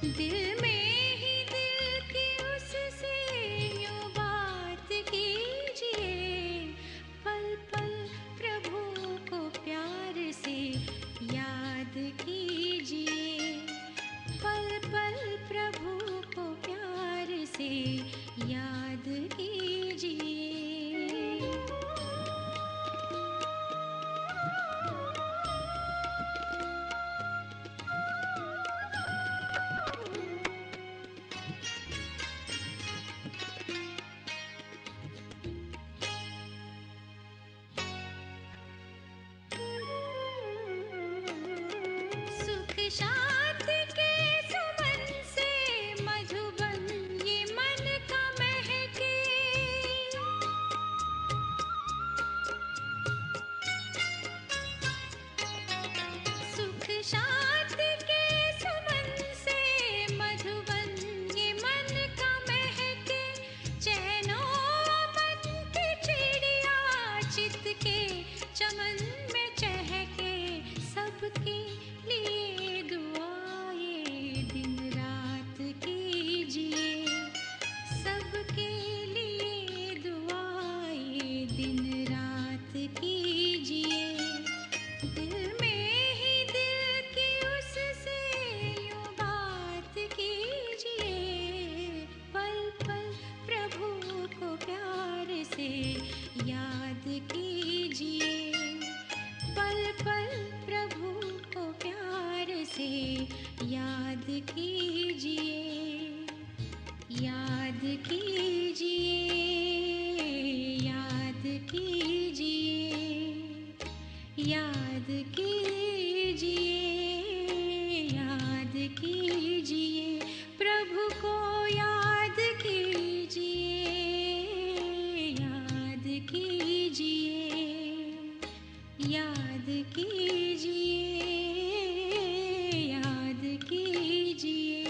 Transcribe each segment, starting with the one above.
दिल में ही दिल की उससे यूं बात कीजिए, पल पल प्रभु को प्यार से याद कीजिए, पल पल प्रभु को प्यार से याद कीजिए। सुख शांति के सुमन से मधुबन ये मन का महके, सुख शांति के सुमन से मधुबन ये मन का महके, चैनो मन की चिड़िया चित के चमन में चहके, सबके लिए दुआएं दिन रात कीजिए, सबके लिए दुआएं दिन रात कीजिए, दिल में ही दिल की उससे यूं बात कीजिए, पल पल प्रभु को प्यार से याद कीजिए, पल पल प्रभु को प्यार से याद कीजिए, याद कीजिए, याद कीजिए, याद कीजिए, याद कीजिए, प्रभु को याद कीजिए, याद कीजिए, याद कीजिए, याद कीजिए।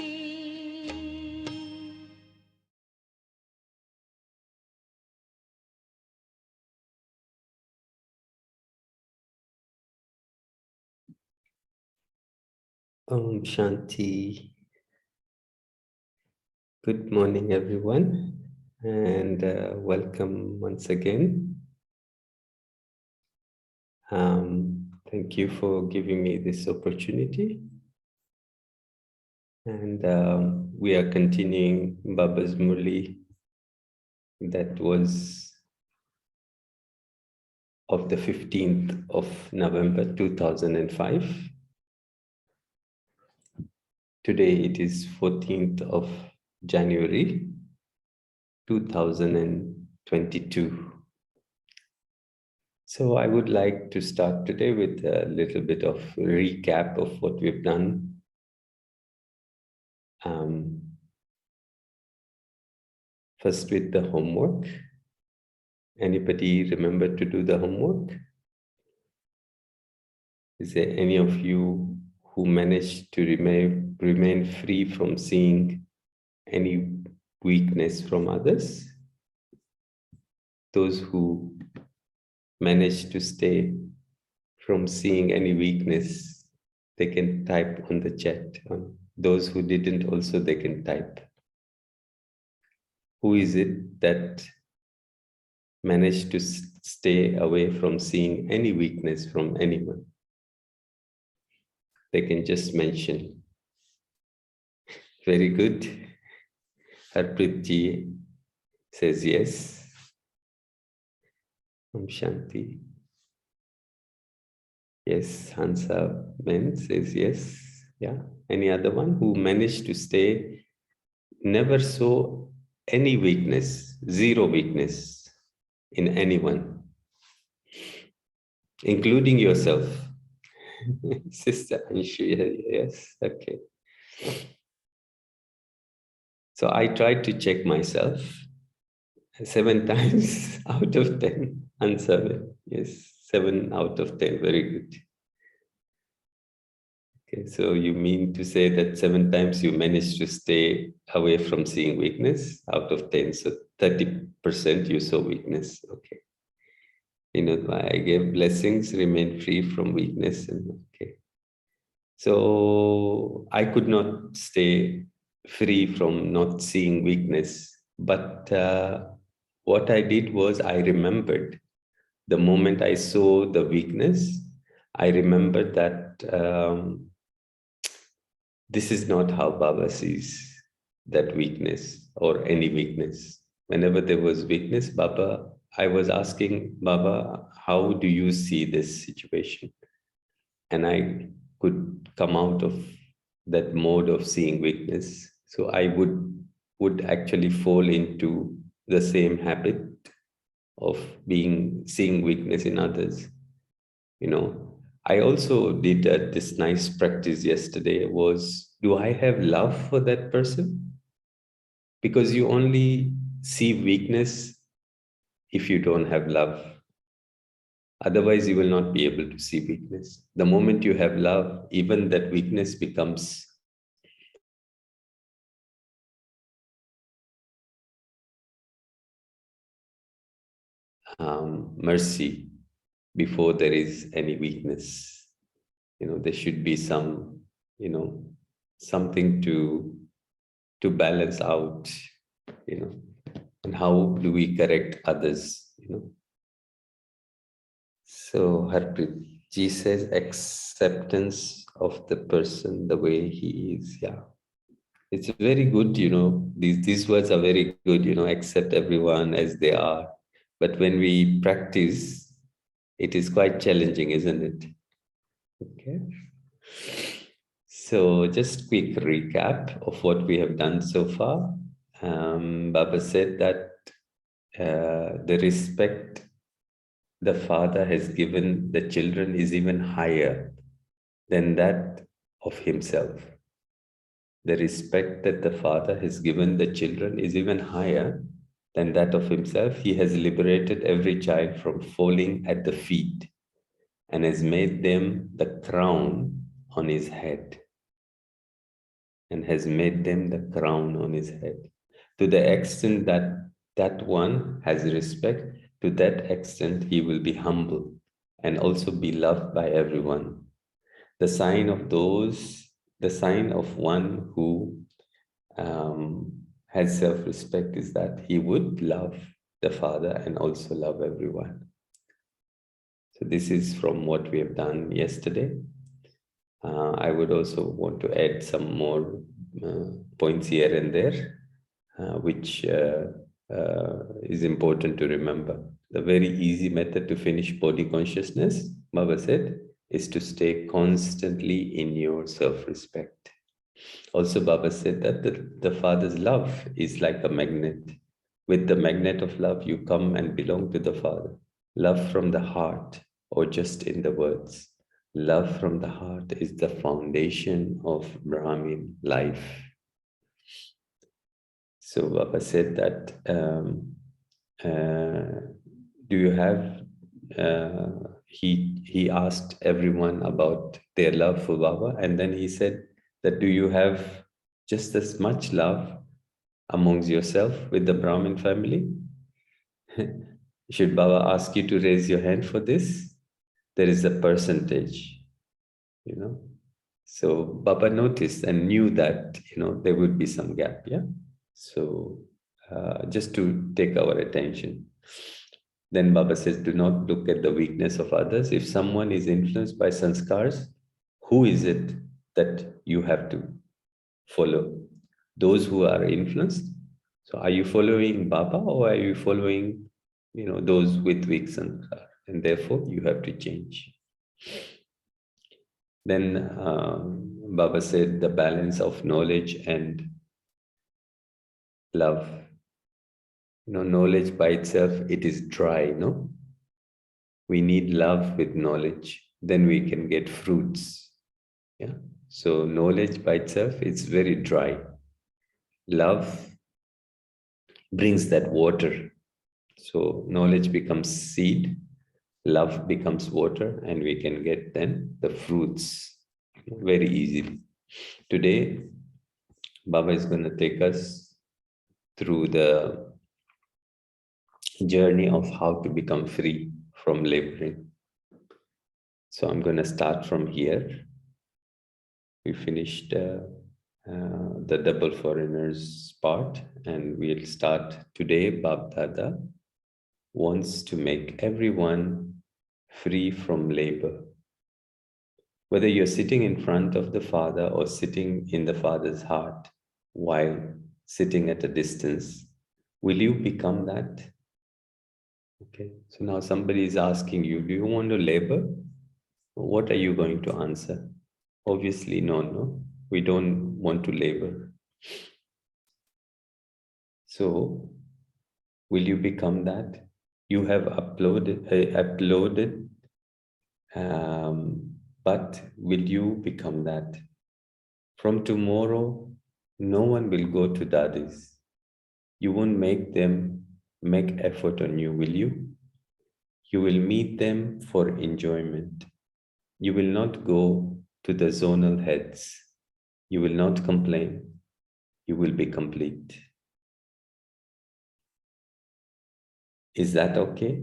Om Shanti. Good morning, everyone, and welcome once again. Thank you for giving me this opportunity. And we are continuing Baba's Murli that was of the 15th of November 2005. Today it is 14th of January 2022. So I would like to start today with a little bit of recap of what we've done. First with the homework. Anybody remember to do the homework? Is there any of you who managed to remain free from seeing any weakness from others? Those who managed to stay from seeing any weakness, they can type on the chat. Those who didn't also, they can type. Who is it that managed to stay away from seeing any weakness from anyone? They can just mention. Very good. Harpreet ji says yes. Om Shanti. Yes, Hansa Ben says yes. Yeah. Any other one who managed to stay, never saw any weakness, zero weakness in anyone, including yourself? Sister Anshu, yes, okay. So I tried to check myself 7 times out of 10, answer, yes, 7 out of 10, very good. Okay, so you mean to say that 7 times you managed to stay away from seeing weakness out of 10, so 30% you saw weakness, okay. You know why I gave blessings, remain free from weakness, and okay. So I could not stay free from not seeing weakness. But what I did was I remembered the moment I saw the weakness, I remembered that this is not how Baba sees that weakness or any weakness. Whenever there was weakness, Baba, I was asking Baba, how do you see this situation? And I could come out of that mode of seeing weakness. So I would actually fall into the same habit of seeing weakness in others. I also did this nice practice yesterday was, do I have love for that person? Because you only see weakness if you don't have love. Otherwise, you will not be able to see weakness. The moment you have love, even that weakness becomes mercy before there is any weakness. There should be some, something to balance out, and how do we correct others. So Harpreet ji says acceptance of the person the way he is. Yeah, it's very good. These words are very good. Accept everyone as they are. But when we practice, it is quite challenging, isn't it? Okay. So just quick recap of what we have done so far. Baba said that the respect the father has given the children is even higher than that of himself. The respect that the father has given the children is even higher than that of himself. He has liberated every child from falling at the feet and has made them the crown on his head. And has made them the crown on his head. To the extent that that one has respect, to that extent he will be humble and also be loved by everyone. The sign of one who has self-respect is that he would love the Father and also love everyone. So this is from what we have done yesterday. I would also want to add some more points here and there, which is important to remember. The very easy method to finish body consciousness, Baba said, is to stay constantly in your self-respect. Also, Baba said that the Father's love is like a magnet. With the magnet of love, you come and belong to the Father. Love from the heart, or just in the words. Love from the heart is the foundation of Brahmin life. So Baba said that, do you have, he asked everyone about their love for Baba, and then he said that, do you have just as much love amongst yourself with the Brahmin family? Should Baba ask you to raise your hand for this? There is a percentage. So Baba noticed and knew that, there would be some gap, yeah? So just to take our attention. Then Baba says, do not look at the weakness of others. If someone is influenced by sanskars, who is it that you have to follow? Those who are influenced. So are you following Baba or are you following, those with weak sanskar? And therefore you have to change. Then Baba said the balance of knowledge and love. Knowledge by itself, it is dry, no? We need love with knowledge, then we can get fruits. Yeah. So knowledge by itself, it's very dry. Love brings that water. So knowledge becomes seed, love becomes water, and we can get then the fruits very easily. Today, Baba is going to take us through the journey of how to become free from laboring. So I'm going to start from here. We finished the double foreigners part, and we'll start today. Bab Dada wants to make everyone free from labor. Whether you're sitting in front of the Father or sitting in the Father's heart while sitting at a distance, will you become that? Okay, so now somebody is asking you, do you want to labor? What are you going to answer? Obviously, no, we don't want to labor. So, will you become that? You have uploaded, but will you become that? From tomorrow, no one will go to daddies. You won't make them make effort on you, will you? You will meet them for enjoyment. You will not go to the zonal heads. You will not complain. You will be complete. Is that okay?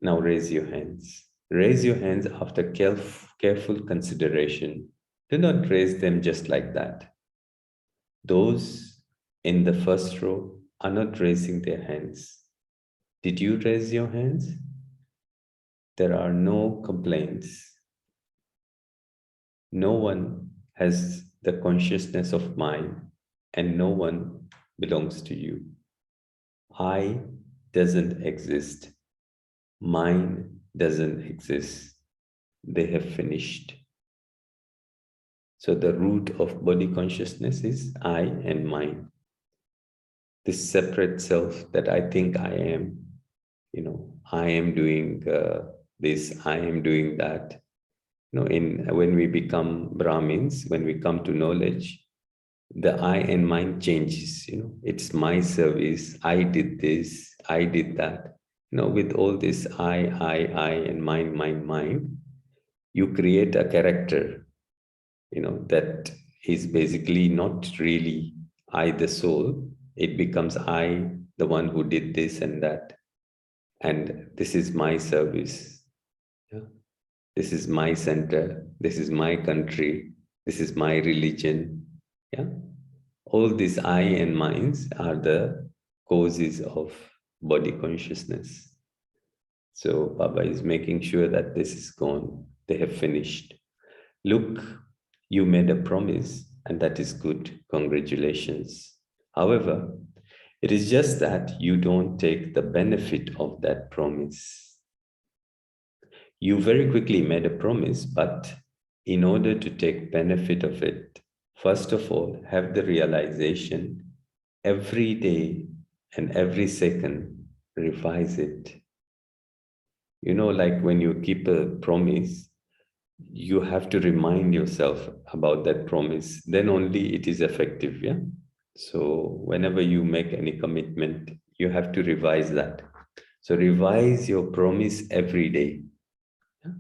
Now raise your hands. Raise your hands after careful consideration. Do not raise them just like that. Those in the first row are not raising their hands. Did you raise your hands? There are no complaints. No one has the consciousness of mind, and no one belongs to you. I doesn't exist. Mine doesn't exist. They have finished. So the root of body consciousness is I and mine. This separate self that I think I am, I am doing this, I am doing that. When we become Brahmins, when we come to knowledge, the I and mine changes. It's my service. I did this. I did that. With all this I, and mine, you create a character. That is basically not really I, the soul. It becomes I, the one who did this and that. And this is my service. Yeah? This is my center. This is my country. This is my religion. Yeah. All these I and minds are the causes of body consciousness. So Baba is making sure that this is gone. They have finished. Look, you made a promise, and that is good. Congratulations. However, it is just that you don't take the benefit of that promise. You very quickly made a promise, but in order to take benefit of it, first of all, have the realization every day and every second, revise it. Like when you keep a promise, you have to remind yourself about that promise. Then only it is effective, yeah? So whenever you make any commitment, you have to revise that. So revise your promise every day. Yeah?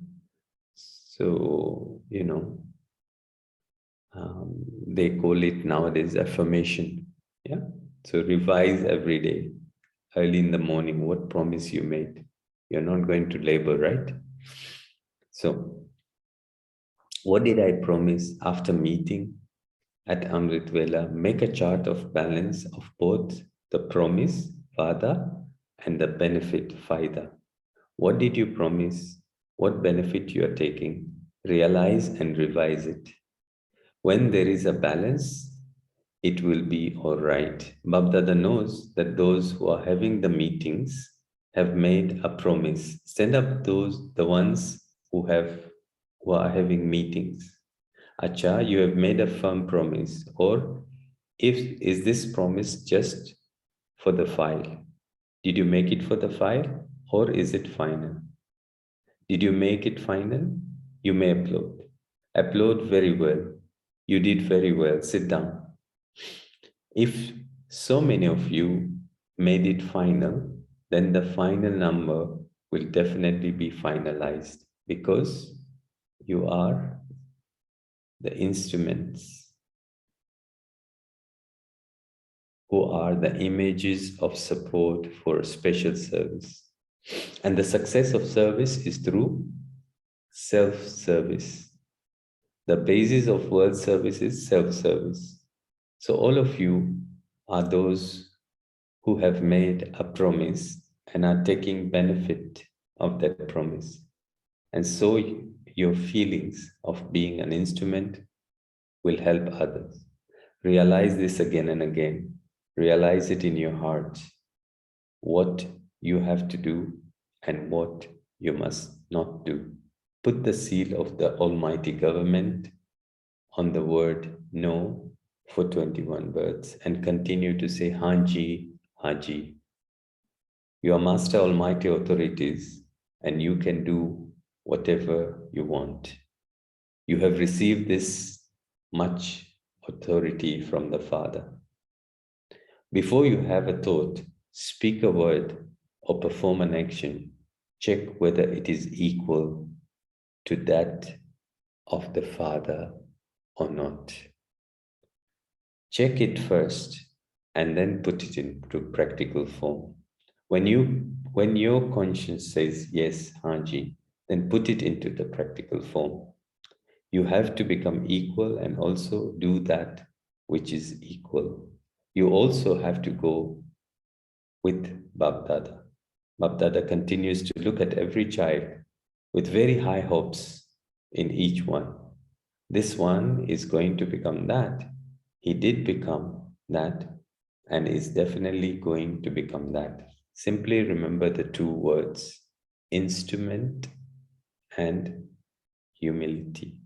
So, they call it nowadays affirmation. Yeah. So revise every day, early in the morning, what promise you made. You're not going to labor, right? So what did I promise after meeting at Amrit Vela? Make a chart of balance of both the promise, Vada, and the benefit, Faida. What did you promise? What benefit you are taking? Realize and revise it. When there is a balance, it will be all right. Babdada knows that those who are having the meetings have made a promise. Stand up the ones who are having meetings. Acha, you have made a firm promise. Or is this promise just for the file? Did you make it for the file, or is it final? Did you make it final? You may upload. Upload very well. You did very well. Sit down. If so many of you made it final, then the final number will definitely be finalized, because you are the instruments who are the images of support for special service. And the success of service is through self-service. The basis of world service is self-service. So all of you are those who have made a promise and are taking benefit of that promise. And so your feelings of being an instrument will help others. Realize this again and again. Realize it in your heart, what you have to do and what you must not do. Put the seal of the Almighty Government on the word no for 21 words and continue to say Haji, Haji. You are Master Almighty authorities and you can do whatever you want. You have received this much authority from the Father. Before you have a thought, speak a word, or perform an action, check whether it is equal to that of the Father or not. Check it first and then put it into practical form. When your conscience says, yes, Haji, then put it into the practical form. You have to become equal and also do that which is equal. You also have to go with Bab-Dada. Bab-Dada continues to look at every child with very high hopes in each one. This one is going to become that. He did become that and is definitely going to become that. Simply remember the two words, instrument and humility.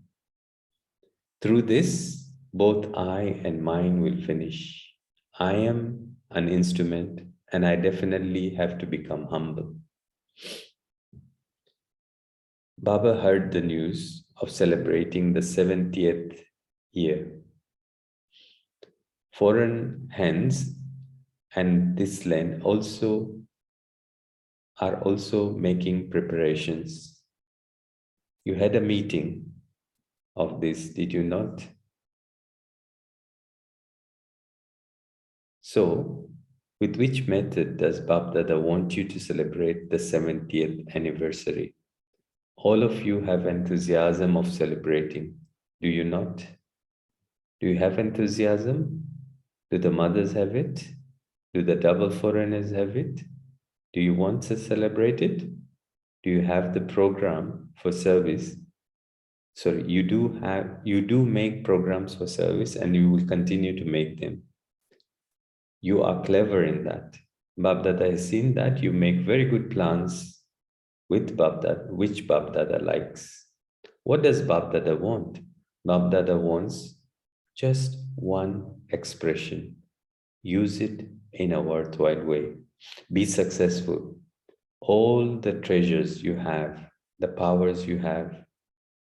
Through this, both I and mine will finish. I am an instrument and I definitely have to become humble. Baba heard the news of celebrating the 70th year. Foreign hands and this land are also making preparations. You had a meeting of this, did you not? So, with which method does Bab-Dada want you to celebrate the 70th anniversary? All of you have enthusiasm of celebrating, do you not? Do you have enthusiasm? Do the mothers have it? Do the double foreigners have it? Do you want to celebrate it? Do you have the program for service? So you do make programs for service and you will continue to make them. You are clever in that. Bab-Dada has seen that you make very good plans with Bab-Dada, which Bab-Dada likes. What does Bab-Dada want? Bab-Dada wants just one expression. Use it in a worthwhile way. Be successful. All the treasures you have, the powers you have,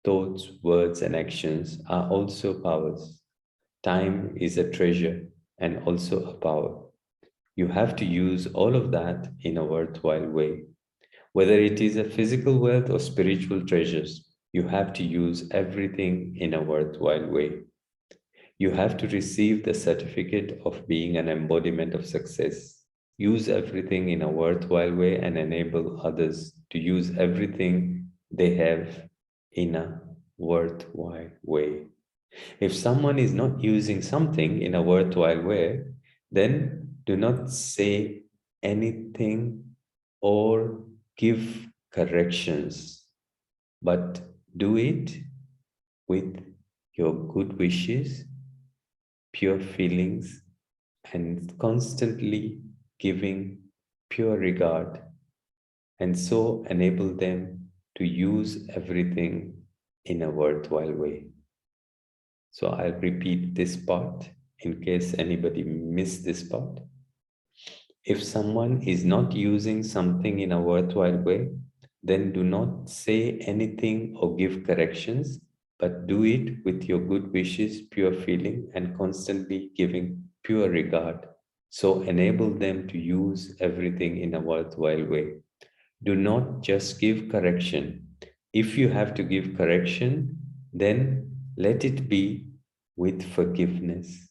thoughts, words, and actions are also powers. Time is a treasure and also a power. You have to use all of that in a worthwhile way. Whether it is a physical wealth or spiritual treasures, you have to use everything in a worthwhile way. You have to receive the certificate of being an embodiment of success. Use everything in a worthwhile way and enable others to use everything they have in a worthwhile way. If someone is not using something in a worthwhile way, then do not say anything or give corrections, but do it with your good wishes, pure feelings, and constantly giving pure regard, and so enable them to use everything in a worthwhile way. So I'll repeat this part in case anybody missed this part. If someone is not using something in a worthwhile way, then do not say anything or give corrections, but do it with your good wishes, pure feeling, and constantly giving pure regard. So enable them to use everything in a worthwhile way. Do not just give correction. If you have to give correction, then let it be with forgiveness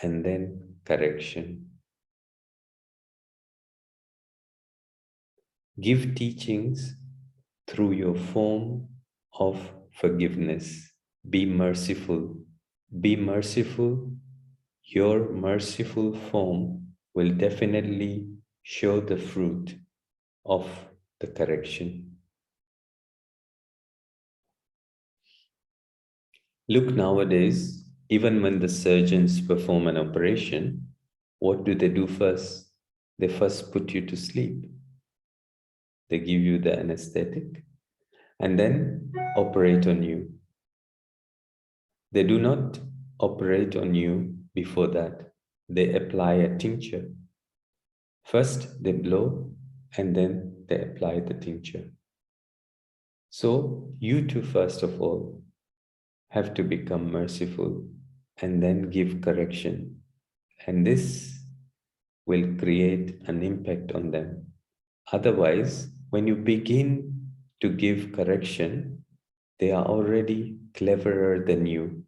and then correction. Give teachings through your form of forgiveness. Be merciful. Be merciful. Your merciful form will definitely show the fruit of the correction. Look, nowadays, even when the surgeons perform an operation, what do first? They first put you to sleep. They give you the anesthetic and then operate on you. They do not operate on you before that. They apply a tincture. First, they blow and then they apply the tincture. So, you too, first of all, have to become merciful and then give correction. And this will create an impact on them. Otherwise, when you begin to give correction, they are already cleverer than you.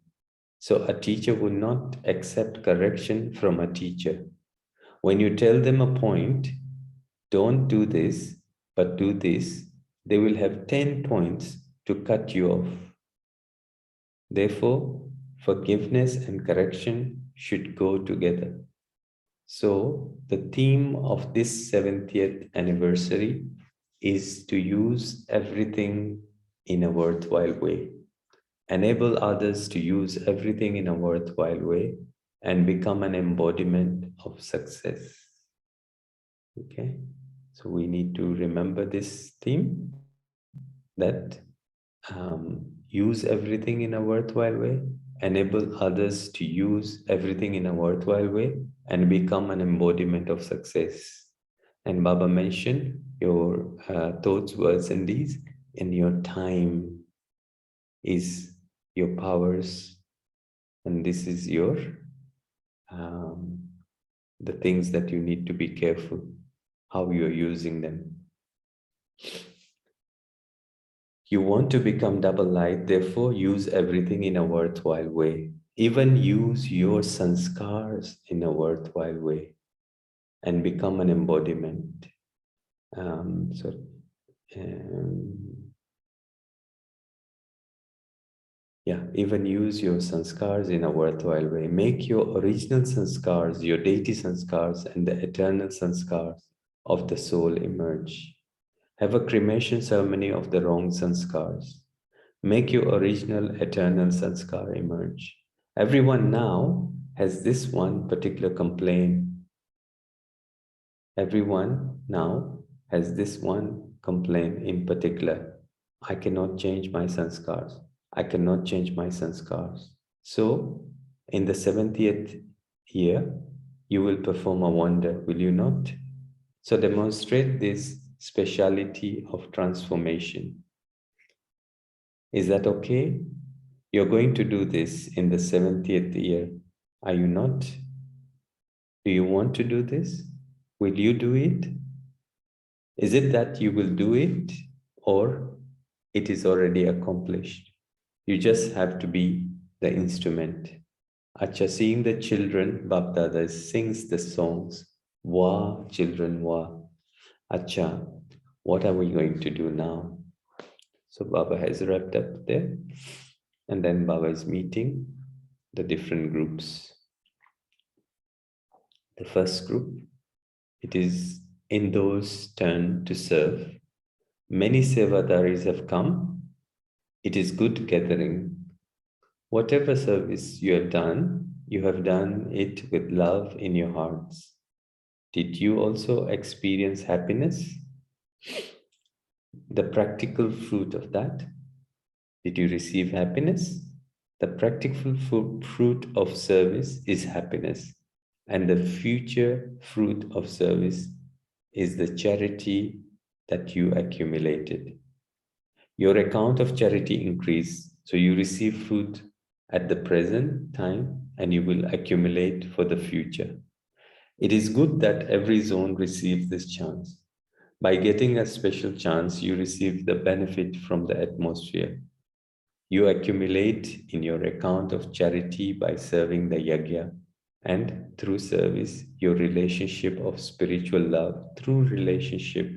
So a teacher would not accept correction from a teacher. When you tell them a point, don't do this, but do this, they will have 10 points to cut you off. Therefore, forgiveness and correction should go together. So, the theme of this 70th anniversary is to use everything in a worthwhile way. Enable others to use everything in a worthwhile way and become an embodiment of success. Okay, so we need to remember this theme that use everything in a worthwhile way, enable others to use everything in a worthwhile way, and become an embodiment of success. And Baba mentioned your thoughts, words, and deeds, and your time is your powers, and this is your the things that you need to be careful how you're using them. You want to become double light, therefore use everything in a worthwhile way. Even use your sanskars in a worthwhile way and become an embodiment. Even use your sanskars in a worthwhile way. Make your original sanskars, your deity sanskars, and the eternal sanskars of the soul emerge. Have a cremation ceremony of the wrong sanskars. Make your original eternal sanskar emerge. Everyone now has this one particular complaint. Everyone now has this one complaint in particular. I cannot change my sanskars. I cannot change my sanskars. So, in the 70th year, you will perform a wonder, will you not? So, demonstrate this speciality of transformation. Is that okay? You're going to do this in the 70th year. Are you not? Do you want to do this? Will you do it? Is it that you will do it or it is already accomplished? You just have to be the instrument. Acha, seeing the children, Bapdada sings the songs. Wah, children, wah. Acha, what are we going to do now? So Baba has wrapped up there. And then Baba is meeting the different groups. The first group, it is in those turn to serve. Many sevadaris have come. It is good gathering. Whatever service you have done it with love in your hearts. Did you also experience happiness? The practical fruit of that. Did you receive happiness? The practical fruit of service is happiness. And the future fruit of service is the charity that you accumulated. Your account of charity increased, so you receive fruit at the present time and you will accumulate for the future. It is good that every zone receives this chance. By getting a special chance, you receive the benefit from the atmosphere. You accumulate in your account of charity by serving the yajna, and through service, your relationship of spiritual love, through relationship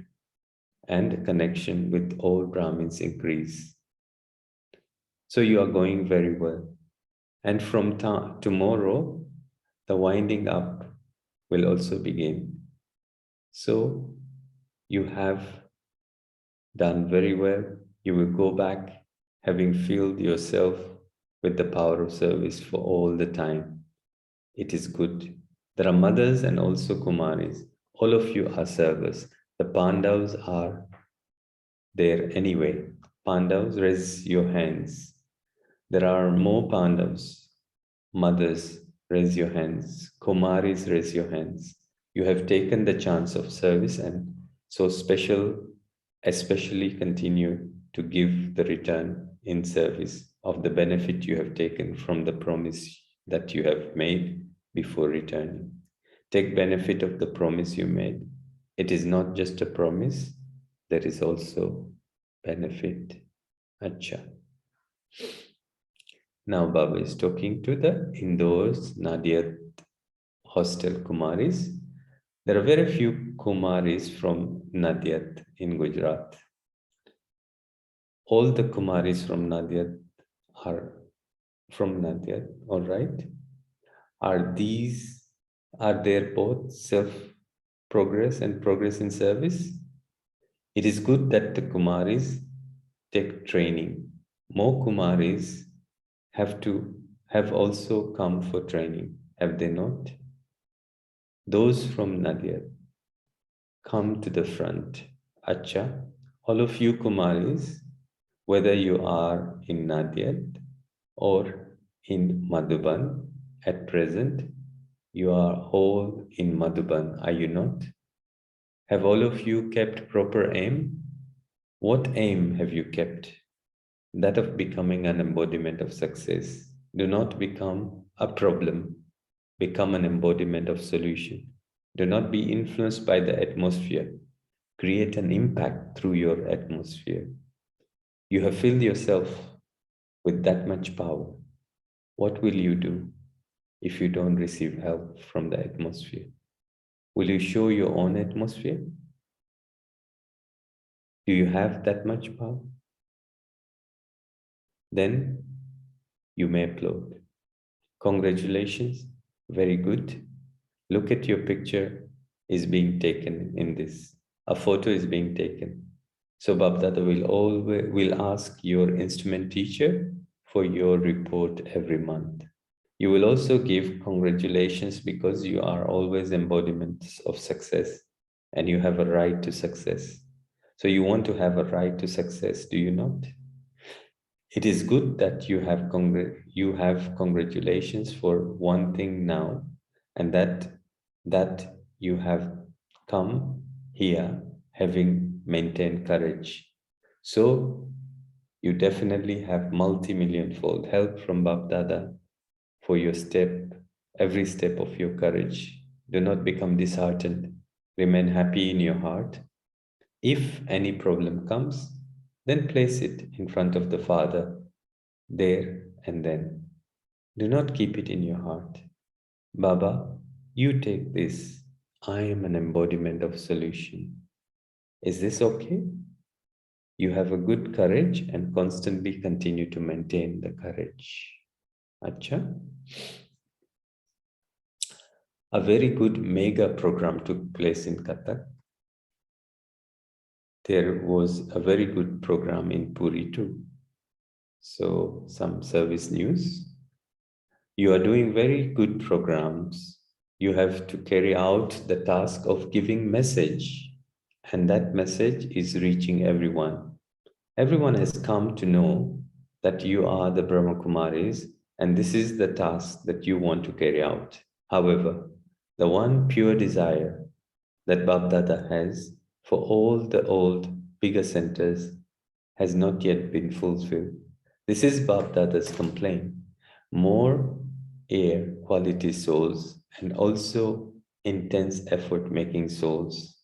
and connection with all Brahmins increase. So you are going very well. And from tomorrow, the winding up will also begin. So you have done very well. You will go back having filled yourself with the power of service for all the time. It is good. There are mothers and also Kumaris. All of you are servers. The Pandavas are there anyway. Pandavas, raise your hands. There are more Pandavas. Mothers, raise your hands. Kumaris, raise your hands. You have taken the chance of service, and so especially continue to give the return in service of the benefit you have taken from the promise that you have made before returning. Take benefit of the promise you made. It is not just a promise, there is also benefit. Acha. Now Baba is talking to the indoors Nadiat hostel Kumaris. There are very few Kumaris from Nadiat in Gujarat. All the Kumaris from Nadiat are from Nadiat, all right? Are there both self-progress and progress in service? It is good that the Kumaris take training. More Kumaris have also come for training, have they not? Those from Nadiat, come to the front. Acha, all of you Kumaris, whether you are in Nadiat or in Madhuban at present, you are all in Madhuban, are you not? Have all of you kept proper aim? What aim have you kept? That of becoming an embodiment of success. Do not become a problem. Become an embodiment of solution. Do not be influenced by the atmosphere. Create an impact through your atmosphere. You have filled yourself with that much power. What will you do if you don't receive help from the atmosphere? Will you show your own atmosphere? Do you have that much power? Then you may applaud. Congratulations, very good. Look at your picture is being taken in this. A photo is being taken. So Babdada will ask your instrument teacher for your report every month. You will also give congratulations because you are always embodiments of success and you have a right to success. So you want to have a right to success, do you not? It is good that you have congratulations for one thing now, and that you have come here having maintained courage. So you definitely have multi-million-fold help from Babdada for your every step of your courage. Do not become disheartened. Remain happy in your heart. If any problem comes, then place it in front of the Father, there and then. Do not keep it in your heart. Baba, you take this. I am an embodiment of solution. Is this okay? You have a good courage and constantly continue to maintain the courage. Acha. A very good mega program took place in Qatar. There was a very good program in Puri too. So some service news. You are doing very good programs. You have to carry out the task of giving message, and that message is reaching everyone. Everyone has come to know that you are the Brahma Kumaris, and this is the task that you want to carry out. However, the one pure desire that Babdada has for all the old bigger centers has not yet been fulfilled. This is Babdada's complaint. More air quality souls and also intense effort making souls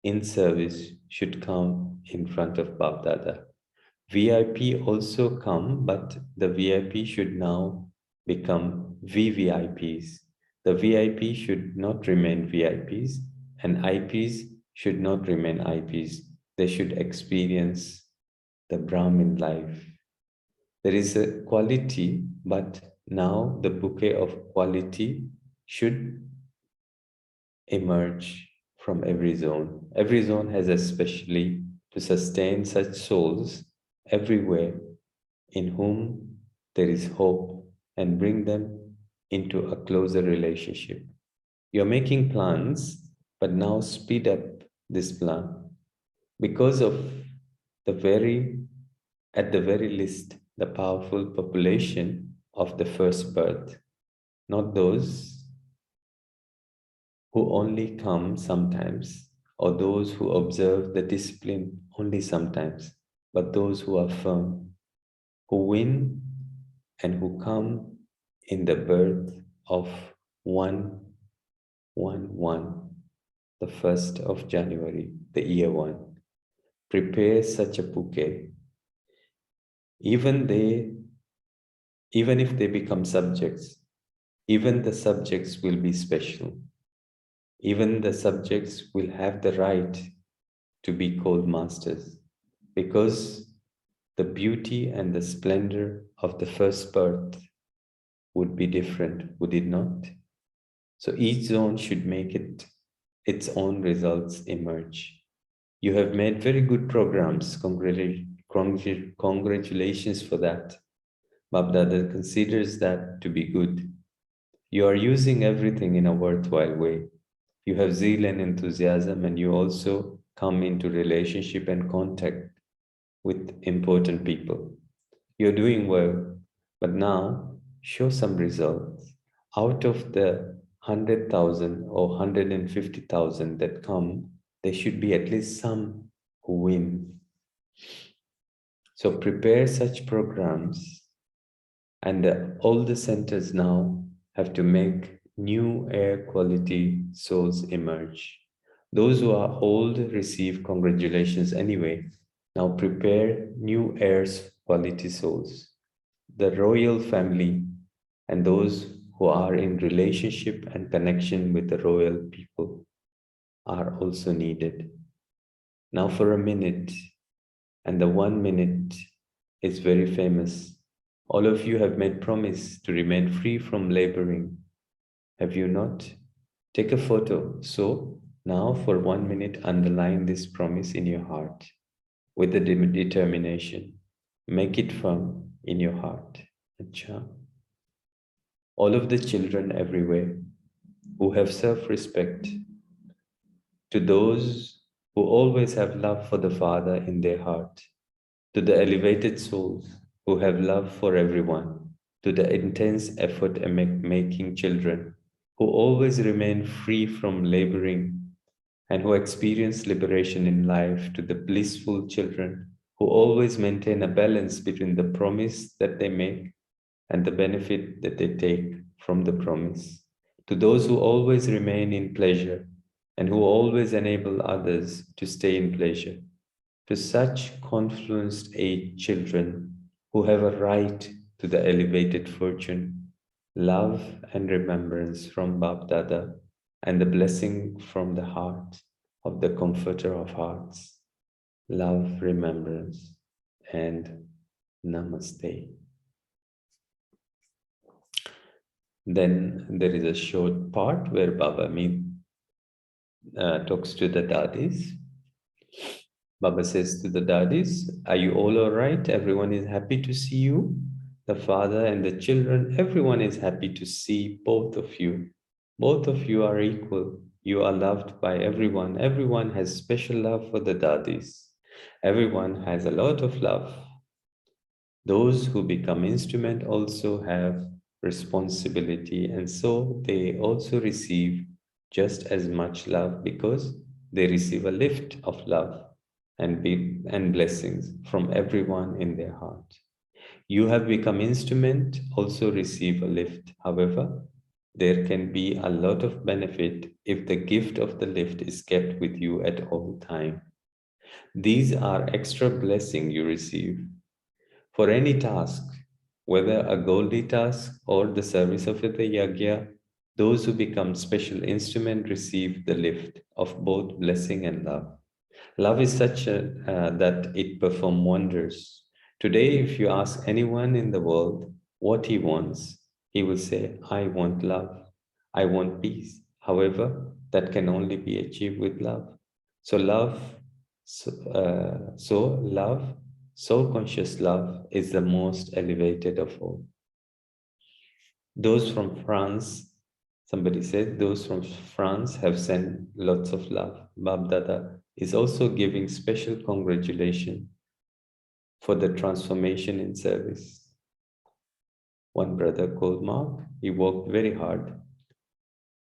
in service should come in front of Babdada. VIP also come, but the VIP should now become VVIPs. The VIP should not remain VIPs, and IPs should not remain IPs. They should experience the Brahmin life. There is a quality, but now the bouquet of quality should emerge from every zone. Every zone has especially to sustain such souls everywhere in whom there is hope and bring them into a closer relationship. You're making plans, but now speed up this plan because of the very, at the very least, the powerful population of the first birth, not those who only come sometimes, or those who observe the discipline only sometimes, but those who are firm, who win and who come in the birth of 111, the 1st of January, the year 1. Prepare such a bouquet. Even if they become subjects, even the subjects will be special. Even the subjects will have the right to be called masters, because the beauty and the splendor of the first birth would be different, would it not? So each zone should make its own results emerge. You have made very good programs. Congratulations for that. Babdada considers that to be good. You are using everything in a worthwhile way. You have zeal and enthusiasm, and you also come into relationship and contact with important people. You're doing well, but now show some results. Out of the 100,000 or 150,000 that come, there should be at least some who win. So prepare such programs, and all the centers now have to make new air quality souls emerge. Those who are old receive congratulations anyway. Now prepare new air's quality souls. The royal family and those who are in relationship and connection with the royal people are also needed. Now for a minute, and the 1 minute is very famous. All of you have made promise to remain free from laboring. Have you not? Take a photo. So now for 1 minute, underline this promise in your heart with the determination. Make it firm in your heart. Acha. All of the children everywhere who have self-respect, to those who always have love for the Father in their heart, to the elevated souls who have love for everyone, to the intense effort making children who always remain free from laboring and who experience liberation in life, to the blissful children who always maintain a balance between the promise that they make and the benefit that they take from the promise, to those who always remain in pleasure and who always enable others to stay in pleasure, to such confluenced age children who have a right to the elevated fortune, love and remembrance from Bap Dada, and the blessing from the heart of the Comforter of Hearts. Love, remembrance, and Namaste. Then there is a short part where Baba talks to the daddies. Baba says to the daddies, are you all right? Everyone is happy to see you. The father and the children, everyone is happy to see both of you. Both of you are equal. You are loved by everyone. Everyone has special love for the daddies. Everyone has a lot of love. Those who become instrument also have responsibility, and so they also receive just as much love because they receive a lift of love and blessings from everyone in their heart. You have become instrument, also receive a lift. However, there can be a lot of benefit if the gift of the lift is kept with you at all time. These are extra blessing you receive. For any task, whether a Goldi task or the service of the yagya, those who become special instrument receive the lift of both blessing and love. Love is such that it performs wonders. Today, if you ask anyone in the world what he wants, he will say, I want love. I want peace. However, that can only be achieved with love. So love, soul conscious love is the most elevated of all. Those from France, somebody said, those from France have sent lots of love. Bab Dada is also giving special congratulations for the transformation in service. One brother called Mark, he worked very hard.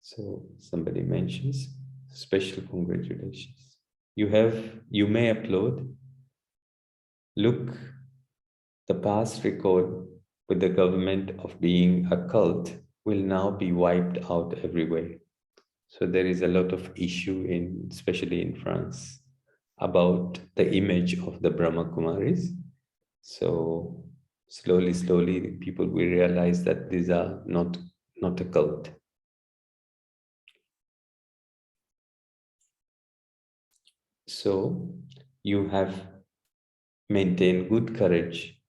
So somebody mentions special congratulations. You may upload, look, the past record with the government of being a cult will now be wiped out everywhere. So there is a lot of issue especially in France, about the image of the Brahma Kumaris. So slowly, people will realize that these are not a cult. So you have maintained good courage.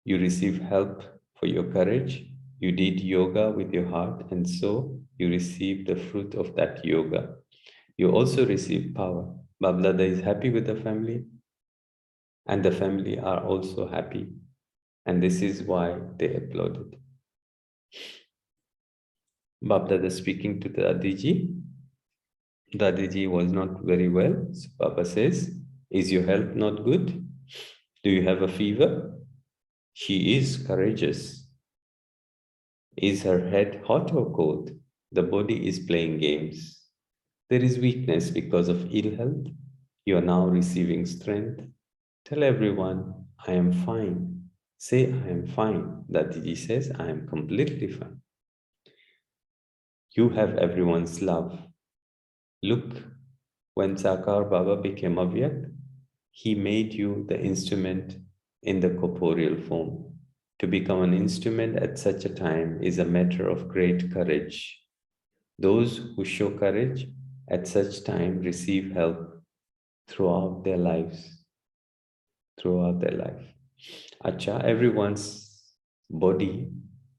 You receive help for your courage. You did yoga with your heart, and so you receive the fruit of that yoga. You also receive power. Bablada is happy with the family, and the family are also happy. And this is why they applauded. Bablada speaking to the Dadiji. Dadiji was not very well. So Baba says, is your health not good? Do you have a fever? She is courageous. Is her head hot or cold? The body is playing games. There is weakness because of ill health. You are now receiving strength. Tell everyone, I am fine. Say, I am fine. Dadiji says, I am completely fine. You have everyone's love. Look, when Sakar Baba became Avyak, he made you the instrument in the corporeal form. To become an instrument at such a time is a matter of great courage. Those who show courage at such time receive help throughout their lives. Throughout their life. Acha, everyone's body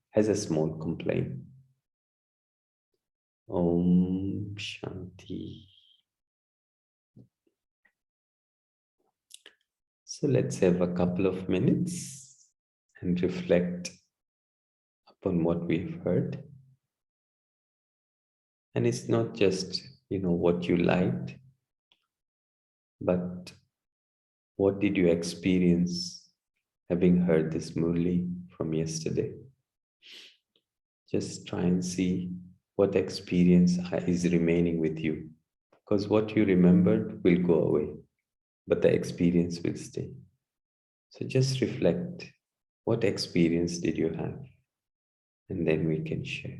has a small complaint. Om Shanti. So let's have a couple of minutes and reflect upon what we've heard. And it's not just, what you liked, but what did you experience having heard this Murli from yesterday? Just try and see what experience is remaining with you. Because what you remembered will go away, but the experience will stay. So just reflect, what experience did you have? And then we can share.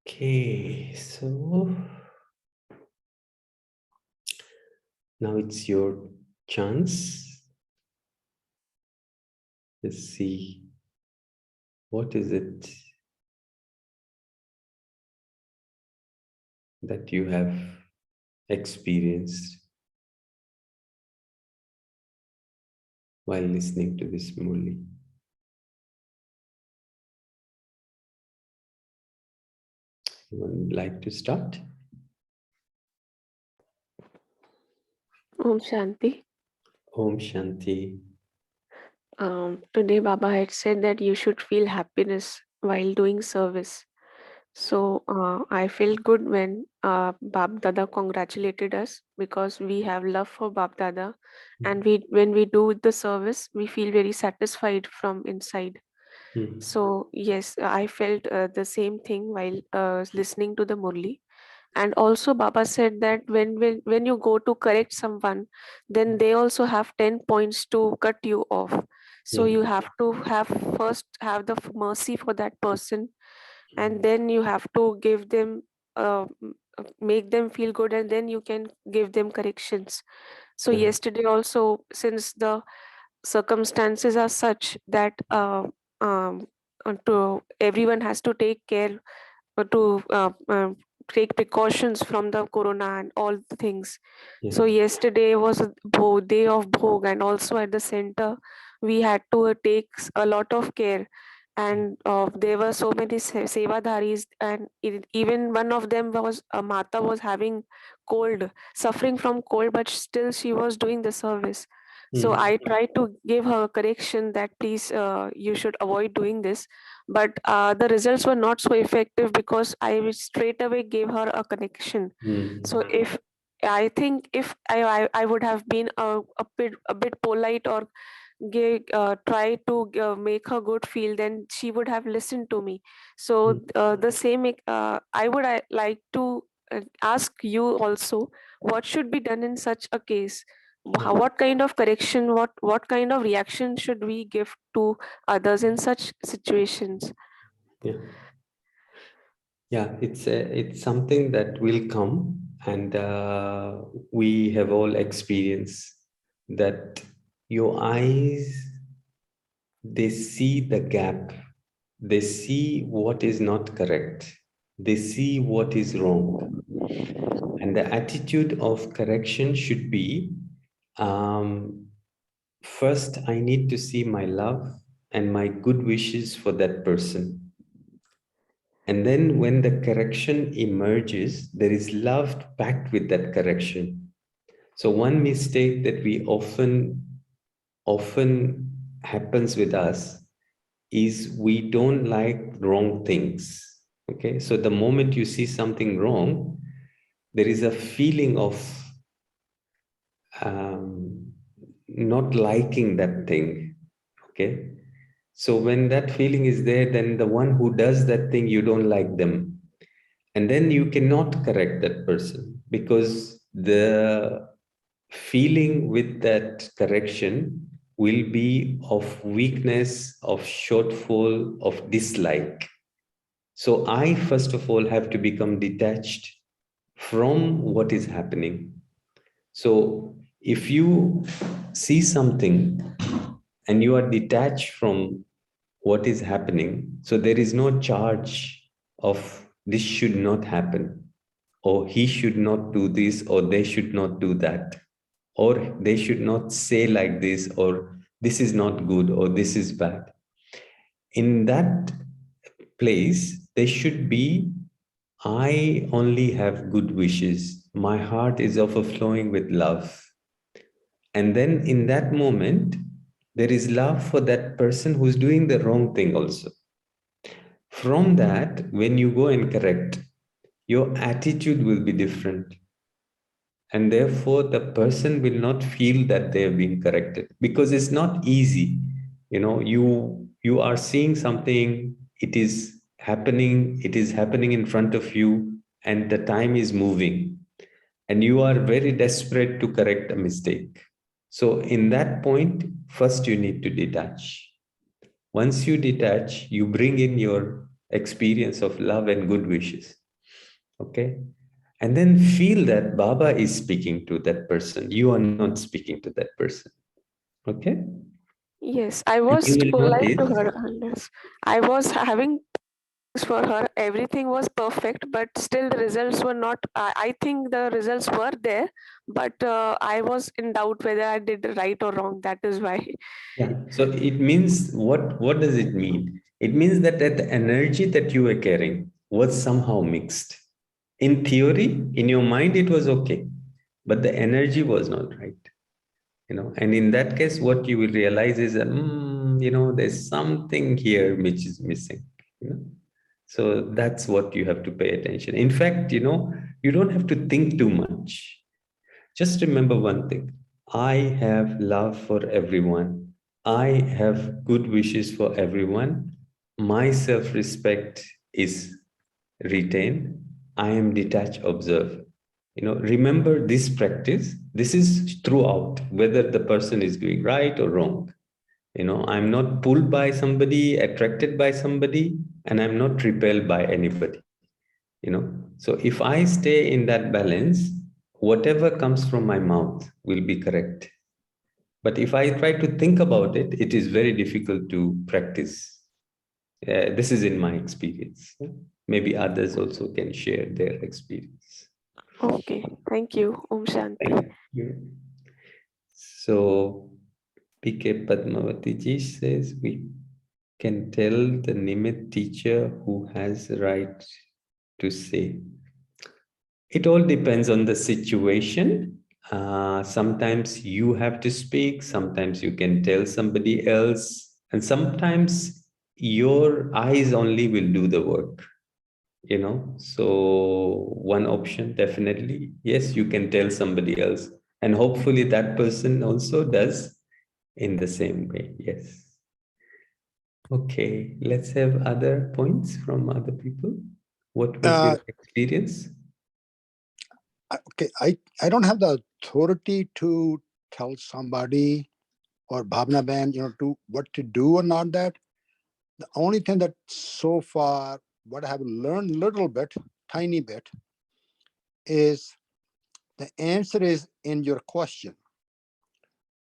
Okay, so now it's your chance. Let's see, what is it that you have experienced while listening to this Murli? Anyone would like to start? Om Shanti. Om Shanti. Today Baba had said that you should feel happiness while doing service. So I felt good when Bab Dada congratulated us because we have love for Bab Dada, and when we do the service, we feel very satisfied from inside. Hmm. So yes, I felt the same thing while listening to the Murli. And also Baba said that when you go to correct someone, then they also have 10 points to cut you off. So Yeah. you have to have first have the mercy for that person, and then you have to give them make them feel good, and then you can give them corrections. So Yeah. yesterday also, since the circumstances are such that to everyone has to take care to take precautions from the corona and all the things. Yeah. So yesterday was a day of bhog, and also at the center we had to take a lot of care, and there were so many sevadharis, and even one of them was a mata was having cold, suffering from cold, but still she was doing the service. So Hmm. I tried to give her a correction that please you should avoid doing this, but the results were not so effective because straight away gave her a connection. Hmm. So if I think if I would have been a bit polite, or try to make her good feel, then she would have listened to me. Hmm. So the same I would like to ask you also, what should be done in such a case? Yeah. What kind of correction, what kind of reaction should we give to others in such situations? Yeah. Yeah, it's something that will come, and we have all experienced that. Your eyes, they see the gap, they see what is not correct, they see what is wrong, and the attitude of correction should be, um, first I need to see my love and my good wishes for that person. And then when the correction emerges, there is love packed with that correction. So one mistake that we often happens with us is we don't like wrong things. Okay, so the moment you see something wrong, there is a feeling of um, not liking that thing. Okay, so when that feeling is there, then the one who does that thing, you don't like them, and then you cannot correct that person, because the feeling with that correction will be of weakness, of shortfall, of dislike. So I first of all have to become detached from what is happening. So if you see something and you are detached from what is happening, so there is no charge of this should not happen, or he should not do this, or they should not do that, or they should not say like this, or this is not good, or this is bad. In that place, there should be, I only have good wishes. My heart is overflowing with love. And then in that moment, there is love for that person who's doing the wrong thing also. From that, when you go and correct, your attitude will be different. And therefore, the person will not feel that they have been corrected, because it's not easy. You know, you are seeing something, it is happening in front of you, and the time is moving, and you are very desperate to correct a mistake. So in that point, first you need to detach. Once you detach, you bring in your experience of love and good wishes. Okay. And then feel that Baba is speaking to that person. You are not speaking to that person. Okay. Yes, I And was you will polite to notice, her. Yes. I was having for her. Everything was perfect, but still the results were not. I think the results were there, but I was in doubt whether I did right or wrong. That is why. yeah. So it means what does it mean? It means that the energy that you were carrying was somehow mixed. In theory, in your mind, it was okay, but the energy was not right. And in that case, what you will realize is that there's something here which is missing. You know, so that's what you have to pay attention. In fact, you don't have to think too much. Just remember one thing. I have love for everyone. I have good wishes for everyone. My self respect is retained. I am detached, observe. Remember this practice. This is throughout, whether the person is doing right or wrong. I'm not pulled by somebody, attracted by somebody, and I'm not repelled by anybody. So if I stay in that balance, whatever comes from my mouth will be correct. But if I try to think about it, it is very difficult to practice. This is in my experience. Maybe others also can share their experience. Okay, thank you. Om Shanti. Thank you. So PK Padmavati ji says we can tell the Nimit teacher who has the right to say. It all depends on the situation. Sometimes you have to speak, sometimes you can tell somebody else, and sometimes your eyes only will do the work. So one option, definitely, yes, you can tell somebody else, and hopefully that person also does in the same way. Yes. Okay, let's have other points from other people. What was your experience? Okay, I don't have the authority to tell somebody or Bhavna Band, to what to do or not that. The only thing that so far, what I have learned a little bit, tiny bit, is the answer is in your question.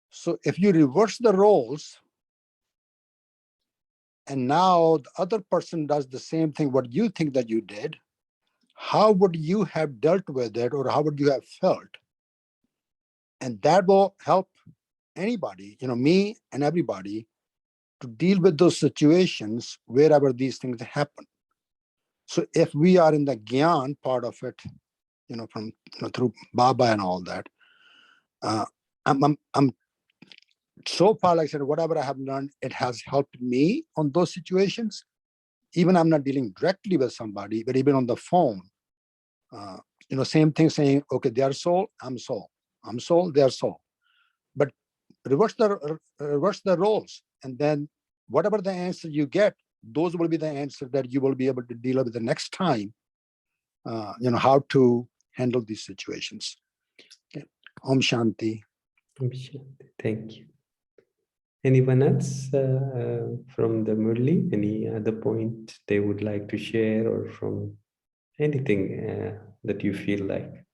So if you reverse the roles and now the other person does the same thing, what you think that you did, how would you have dealt with it or how would you have felt? And that will help anybody, me and everybody, to deal with those situations wherever these things happen. So if we are in the Gyan part of it, from through Baba and all that, I'm so far, like I said, whatever I have learned, it has helped me on those situations. Even I'm not dealing directly with somebody, but even on the phone, same thing saying, okay, they are soul, I'm soul. I'm soul, they are soul. But reverse the roles, and then whatever the answer you get, those will be the answer that you will be able to deal with the next time. How to handle these situations. Okay. Om Shanti. Om Shanti. Thank you. Anyone else from the Murli? Any other point they would like to share, or from anything that you feel like?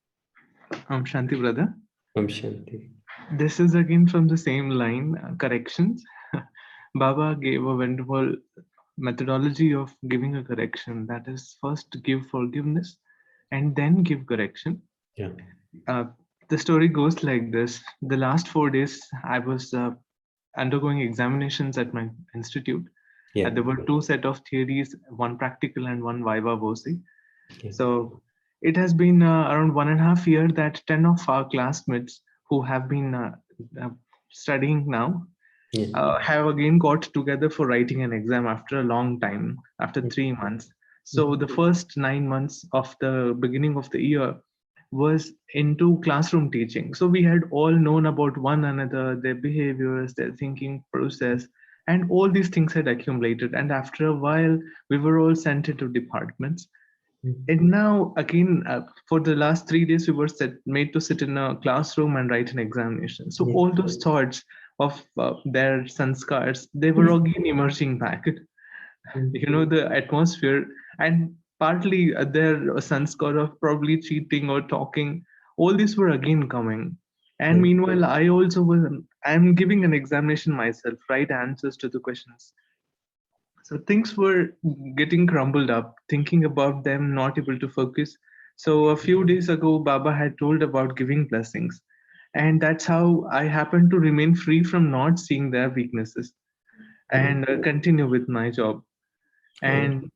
Om Shanti, brother. Om Shanti. This is again from the same line, corrections. Baba gave a wonderful methodology of giving a correction. That is, first give forgiveness and then give correction. Yeah. The story goes like this. The last 4 days, I was undergoing examinations at my institute. Yeah. There were 2 sets of theories, one practical and one viva voce. Yeah. So it has been around 1.5 years that 10 of our classmates who have been studying now have again got together for writing an exam after a long time, after 3 months. So the first 9 months of the beginning of the year was into classroom teaching. So we had all known about one another, their behaviors, their thinking process, and all these things had accumulated. And after a while, we were all sent into departments. And now again, for the last 3 days, we were made to sit in a classroom and write an examination. So all those thoughts of their sanskars, they were again emerging back. The atmosphere. And partly their sanskar of probably cheating or talking, all these were again coming. And meanwhile, I'm giving an examination myself, right answers to the questions. So things were getting crumbled up, thinking about them, not able to focus. So a few days ago, Baba had told about giving blessings. And that's how I happened to remain free from not seeing their weaknesses and continue with my job. And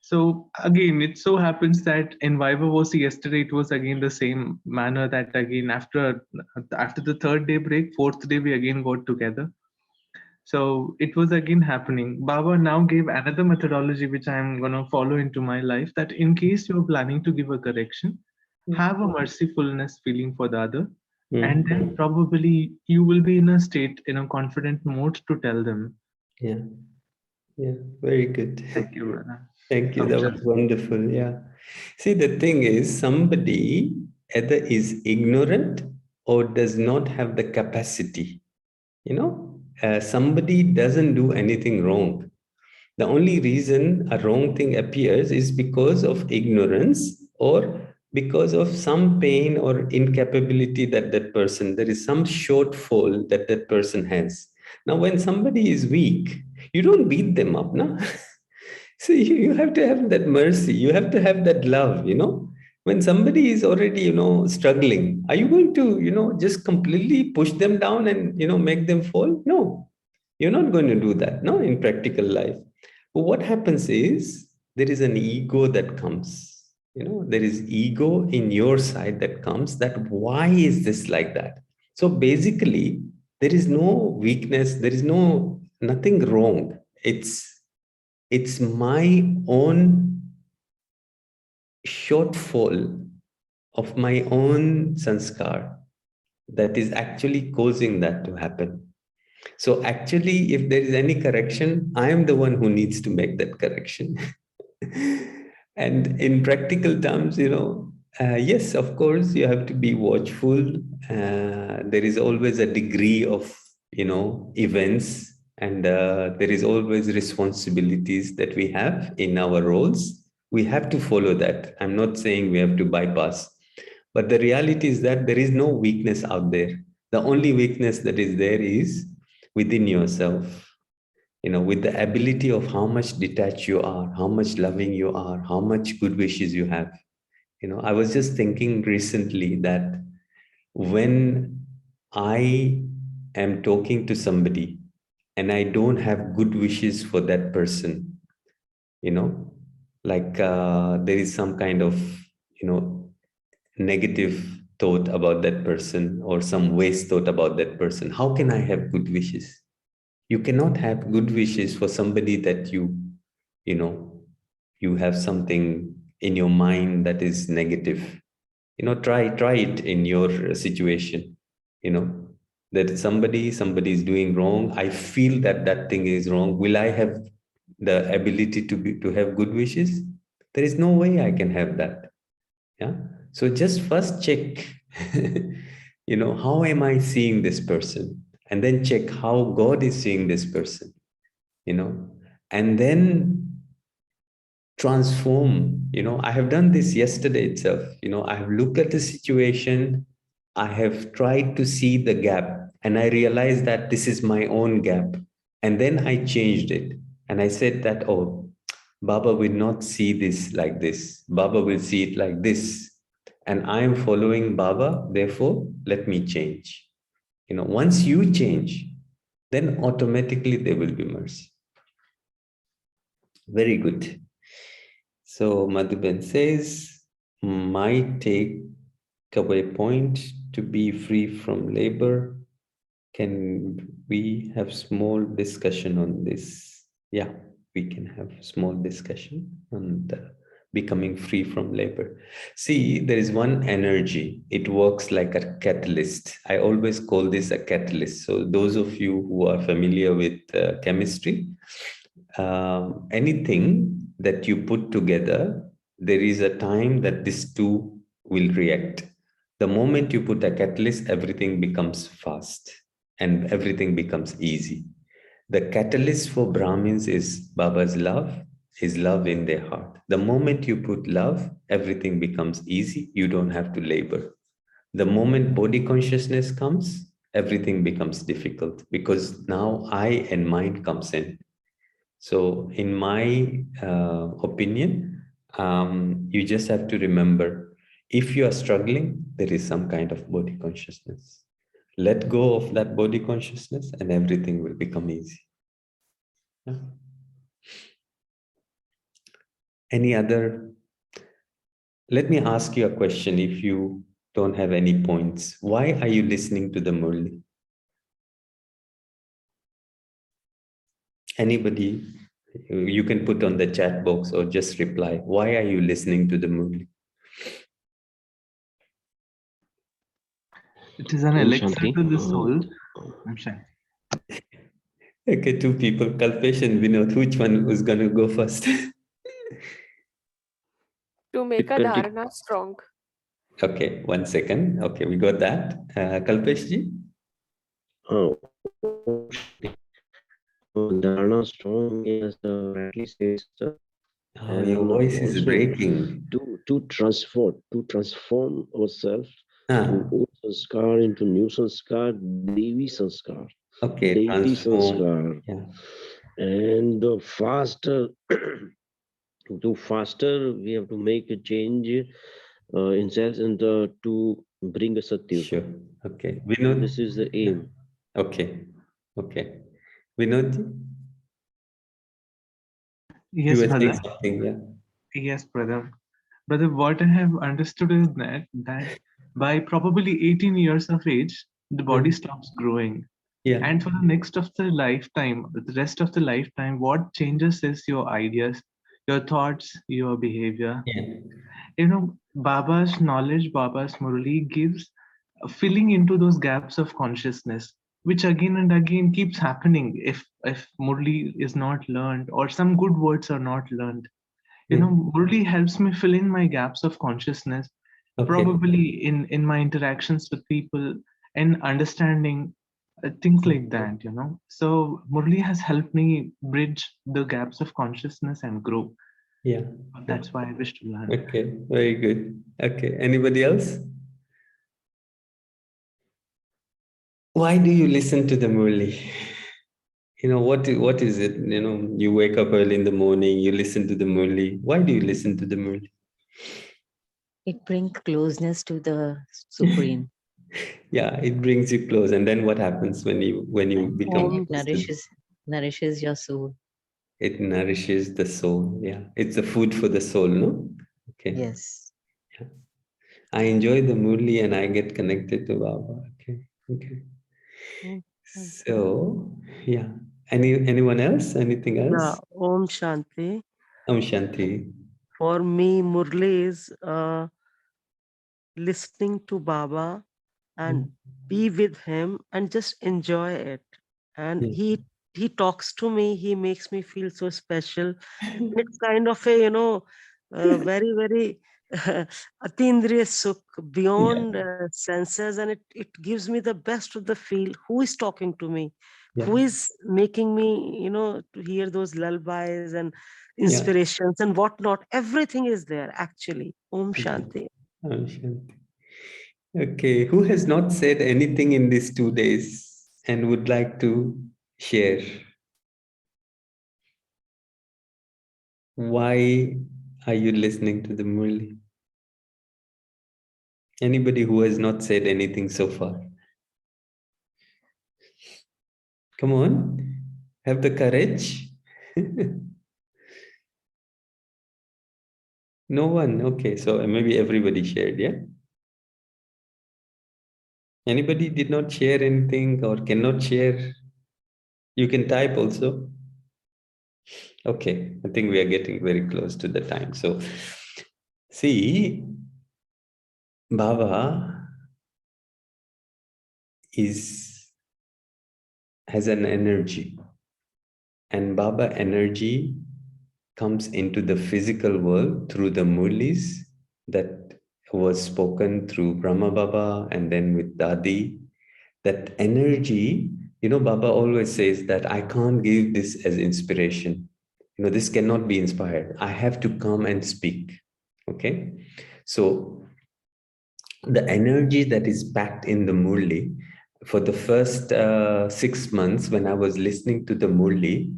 so again, it so happens that in Vivavosi yesterday, it was again the same manner that again after the third day break, fourth day, we again got together. So it was again happening. Baba now gave another methodology which I am going to follow into my life, that in case you're planning to give a correction, have a mercifulness feeling for the other. And then probably you will be in a state, in a confident mode to tell them. Yeah. Yeah. Very good. Thank you, brother. Thank you. That was wonderful. Yeah. See, the thing is, somebody either is ignorant or does not have the capacity. Somebody doesn't do anything wrong. The only reason a wrong thing appears is because of ignorance or because of some pain or incapability that person, there is some shortfall that person has. Now, when somebody is weak, you don't beat them up, no? So you have to have that mercy. You have to have that love, When somebody is already, struggling, are you going to, just completely push them down and, make them fall? No, you're not going to do that, no, in practical life. But what happens is there is an ego that comes, there is ego in your side that comes, that why is this like that? So basically, there is no weakness, there is nothing wrong. It's my own shortfall of my own sanskar that is actually causing that to happen. So actually, if there is any correction, I am the one who needs to make that correction. And in practical terms, yes, of course, you have to be watchful. There is always a degree of, events, and there is always responsibilities that we have in our roles. We have to follow that. I'm not saying we have to bypass, but the reality is that there is no weakness out there. The only weakness that is there is within yourself, with the ability of how much detached you are, how much loving you are, how much good wishes you have. I was just thinking recently that when I am talking to somebody and I don't have good wishes for that person, like there is some kind of, negative thought about that person or some waste thought about that person, how can I have good wishes? You cannot have good wishes for somebody that you have something in your mind that is negative. Try it in your situation, that somebody is doing wrong. I feel that thing is wrong. Will I have the ability to have good wishes? There is no way I can have that. Yeah. So just first check, how am I seeing this person? And then check how God is seeing this person, and then transform. I have done this yesterday itself. I have looked at the situation. I have tried to see the gap, and I realized that this is my own gap. And then I changed it. And I said that, oh, Baba will not see this like this. Baba will see it like this. And I am following Baba, therefore, let me change. Once you change, then automatically there will be mercy. Very good. So Madhuban says, my takeaway point to be free from labor. Can we have small discussion on this? Yeah, we can have small discussion on becoming free from labor. See, there is one energy. It works like a catalyst. I always call this a catalyst. So those of you who are familiar with chemistry, anything that you put together, there is a time that these two will react. The moment you put a catalyst, everything becomes fast and everything becomes easy. The catalyst for Brahmins is Baba's love, is love in their heart. The moment you put love, everything becomes easy. You don't have to labor. The moment body consciousness comes, everything becomes difficult because now I and mind comes in. So in my opinion, you just have to remember, if you are struggling, there is some kind of body consciousness. Let go of that body consciousness and everything will become easy. Yeah. Any other? Let me ask you a question if you don't have any points. Why are you listening to the Murli? Anybody? You can put on the chat box or just reply. Why are you listening to the Murli? It is an Om elixir Shanti. to the soul. I'm sure. Okay, two people, Kalpesh and Vinod. Which one was going to go first? To make a It conti- dharana strong. Okay, 1 second. Okay, we got that. Kalpesh ji? Oh, Dharana strong is rightly says, Oh, your and voice is also breaking. to transform ourselves from Ah, old sanskar into new sanskar, Devi sanskar, okay, deity transform. sanskar, Yeah. and the faster, to faster we have to make a change in cells and to bring a satyuga. Sure. Okay. So Vinod? this is the Yeah. aim. Okay. Okay. Vinod ji? You Yes, were saying brother. something, yeah. Yes, brother. Brother, what I have understood is that by probably 18 years of age, the body stops growing. Yeah. And for the next of the lifetime, the rest of the lifetime, what changes is your ideas, your thoughts, your behavior. Yeah. You know, Baba's knowledge, Baba's Murli gives a filling into those gaps of consciousness, which again and again keeps happening if Murli is not learned or some good words are not learned. You Yeah. know, Murli helps me fill in my gaps of consciousness, Okay. probably in my interactions with people and understanding things like that, you know. So Murli has helped me bridge the gaps of consciousness and grow. Yeah. That's why I wish to learn. Okay. Very good. Okay. Anybody else? Why do you listen to the Murli? You know, what is it? You know, you wake up early in the morning, you listen to the Murli. Why do you listen to the Murli? It brings closeness to the Supreme. Yeah, it brings you close. And then what happens when you And become it close to, nourishes your soul. it nourishes the soul. Yeah. It's the food for the soul, no? Okay. Yes. Yeah. I enjoy the Murli and I get connected to Baba. Okay. Okay. So yeah. Anyone else? Anything Yeah, else? Om Shanti. Shanti. For me, Murli is listening to Baba and be with him and just enjoy it. And Yeah. he talks to me. He makes me feel so special. And it's kind of a very very atindriya sukh beyond Yeah. senses, and it gives me the best of the feel. Who is talking to me? Yeah. Who is making me to hear those lullabies and Yeah. inspirations and whatnot? Everything is there actually. Om Yeah. Shanti. Shanti. Okay. Who has not said anything in these 2 days and would like to share? Why are you listening to the Murli? Anybody who has not said anything so far? Come on, have the courage. No one. Okay, so maybe everybody shared, yeah? Anybody did not share anything or cannot share? You can type also. Okay, I think we are getting very close to the time. So, see, Baba has an energy, and Baba energy comes into the physical world through the Murlis that was spoken through Brahma Baba and then with Dadi. That energy, Baba always says that I can't give this as inspiration. This cannot be inspired. I have to come and speak. Okay. So the energy that is packed in the Murli, for the first 6 months when I was listening to the Murli,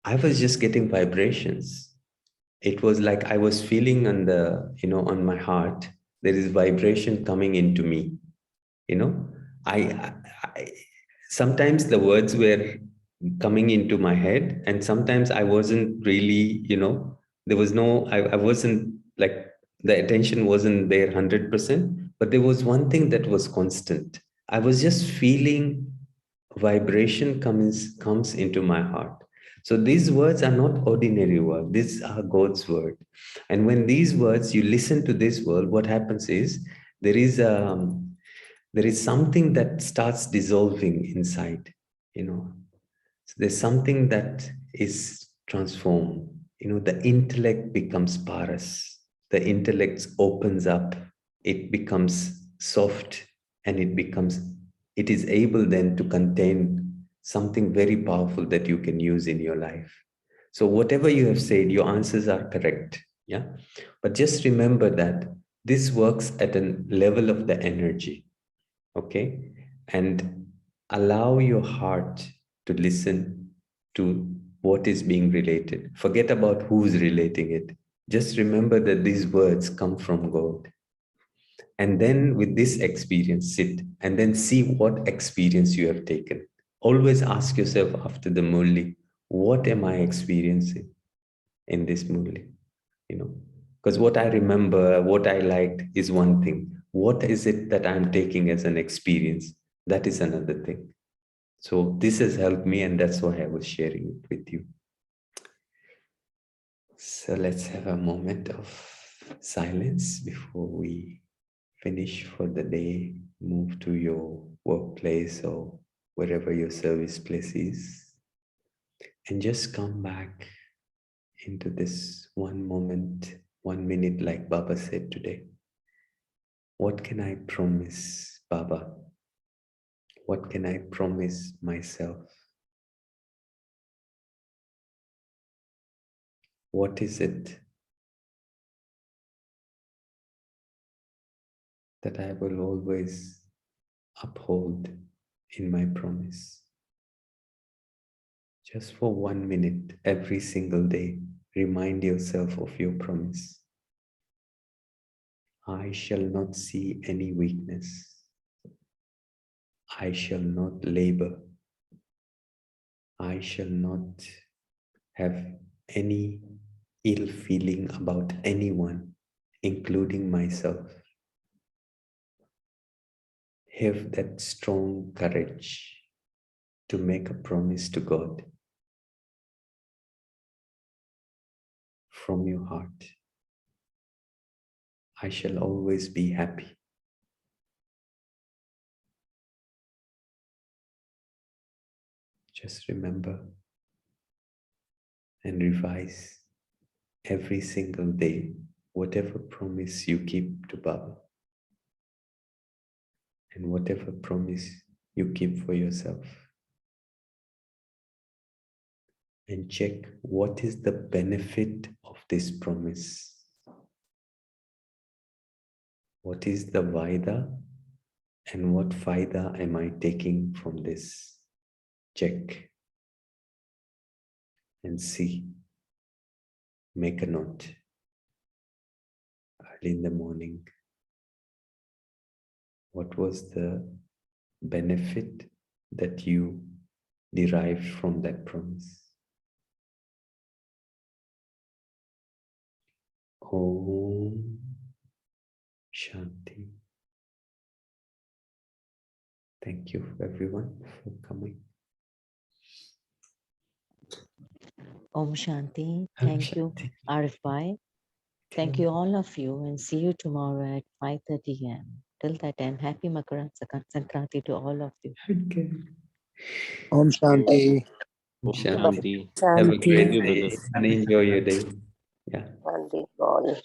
I was just getting vibrations. It was like I was feeling on the, on my heart, there is vibration coming into me. I sometimes the words were coming into my head, and sometimes I wasn't really, there was no, I wasn't like, the attention wasn't there 100%, but there was one thing that was constant. I was just feeling vibration comes into my heart. So these words are not ordinary words. These are God's word. And when these words, you listen to this word, what happens is there is something that starts dissolving inside, So there's something that is transformed. The intellect becomes paras. The intellect opens up. It becomes soft, and it is able then to contain something very powerful that you can use in your life. So whatever you have said, your answers are correct. Yeah. But just remember that this works at a level of the energy. Okay. And allow your heart to listen to what is being related. Forget about who's relating it. Just remember that these words come from God. And then with this experience, sit and then see what experience you have taken. Always ask yourself after the Murli, what am I experiencing in this Murli? Because what I remember, what I liked is one thing. What is it that I'm taking as an experience? That is another thing. So this has helped me, and that's why I was sharing it with you. So let's have a moment of silence before we finish for the day, move to your workplace or wherever your service place is, and just come back into this one moment, 1 minute, like Baba said today. What can I promise Baba? What can I promise myself? What is it that I will always uphold in my promise? Just for 1 minute every single day, remind yourself of your promise. I shall not see any weakness. I shall not labor. I shall not have any ill feeling about anyone, including myself. Have that strong courage to make a promise to God from your heart. I shall always be happy. Just remember and revise every single day whatever promise you keep to Baba and whatever promise you keep for yourself. And check what is the benefit of this promise. What is the vaida and what faida am I taking from this? Check and see. Make a note early in the morning. What was the benefit that you derived from that promise? Om Shanti. Thank you everyone for coming. Om Shanti. Thank you, RFI. Thank you all of you, and see you tomorrow at 5:30 a.m. Till that time, happy Makara Sankranti to all of you. Okay. Om Shanti. Om Shanti. Shanti. Have a Shanti. great Thank you, day brother. and enjoy your day. Yeah. Shanti, all.